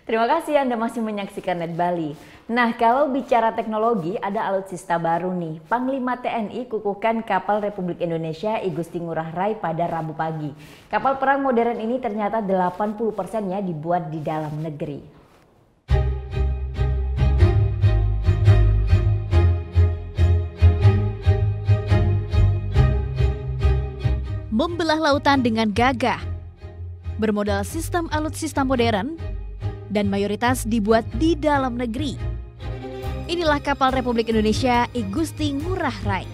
Terima kasih Anda masih menyaksikan Net Bali. Nah, kalau bicara teknologi, ada alutsista baru nih. Panglima TNI kukuhkan kapal Republik Indonesia I Gusti Ngurah Rai pada Rabu pagi. Kapal perang modern ini ternyata 80%-nya dibuat di dalam negeri. Membelah lautan dengan gagah, bermodal sistem alutsista modern, dan mayoritas dibuat di dalam negeri. Inilah kapal Republik Indonesia I Gusti Ngurah Rai.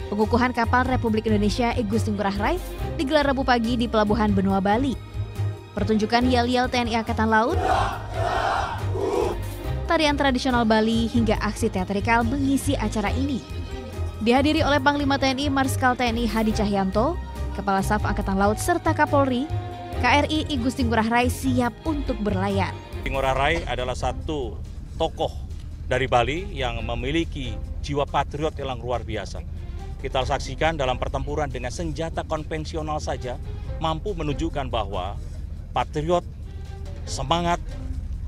Pengukuhan kapal Republik Indonesia I Gusti Ngurah Rai digelar Rabu pagi di Pelabuhan Benoa, Bali. Pertunjukan yel-yel TNI Angkatan Laut, tarian tradisional Bali hingga aksi teatrikal mengisi acara ini. Dihadiri oleh Panglima TNI Marskal TNI Hadi Cahyanto, Kepala Staf Angkatan Laut serta Kapolri. KRI I Gusti Ngurah Rai siap untuk berlayar. Ngurah Rai adalah satu tokoh dari Bali yang memiliki jiwa patriot yang luar biasa. Kita saksikan dalam pertempuran dengan senjata konvensional saja mampu menunjukkan bahwa patriot, semangat,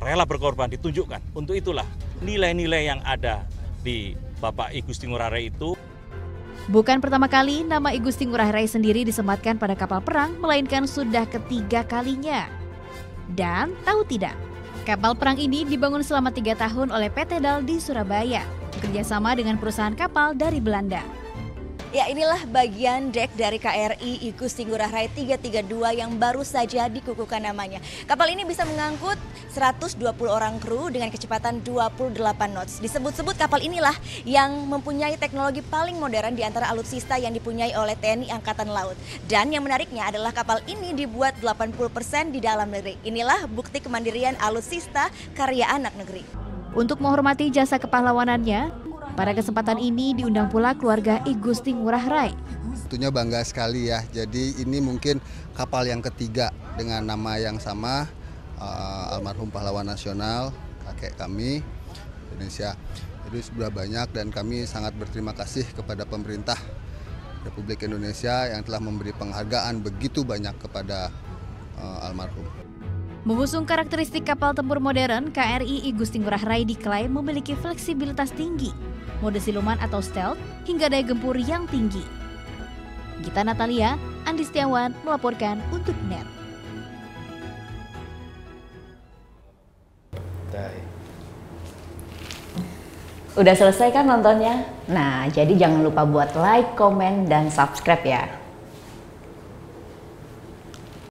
rela berkorban ditunjukkan. Untuk itulah nilai-nilai yang ada di Bapak I Gusti Ngurah Rai itu. Bukan pertama kali nama I Gusti Ngurah Rai sendiri disematkan pada kapal perang, melainkan sudah ketiga kalinya. Dan tahu tidak, kapal perang ini dibangun selama 3 tahun oleh PT DAL di Surabaya, bekerjasama dengan perusahaan kapal dari Belanda. Ya, inilah bagian dek dari KRI I Gusti Ngurah Rai 332 yang baru saja dikukuhkan namanya. Kapal ini bisa mengangkut 120 orang kru dengan kecepatan 28 knots. Disebut-sebut kapal inilah yang mempunyai teknologi paling modern di antara alutsista yang dipunyai oleh TNI Angkatan Laut. Dan yang menariknya adalah kapal ini dibuat 80% di dalam negeri. Inilah bukti kemandirian alutsista karya anak negeri. Untuk menghormati jasa kepahlawanannya, pada kesempatan ini diundang pula keluarga I Gusti Ngurah Rai. Tentunya bangga sekali ya, jadi ini mungkin kapal yang ketiga dengan nama yang sama, almarhum pahlawan nasional, kakek kami, Indonesia. Jadi sudah banyak dan kami sangat berterima kasih kepada pemerintah Republik Indonesia yang telah memberi penghargaan begitu banyak kepada almarhum. Mengusung karakteristik kapal tempur modern, KRI I Gusti Ngurah Rai diklaim memiliki fleksibilitas tinggi, mode siluman atau stealth, hingga daya gempur yang tinggi. Gita Natalia, Andi Setiawan melaporkan untuk NET. Udah selesai kan nontonnya? Nah, jadi jangan lupa buat like, komen, dan subscribe ya.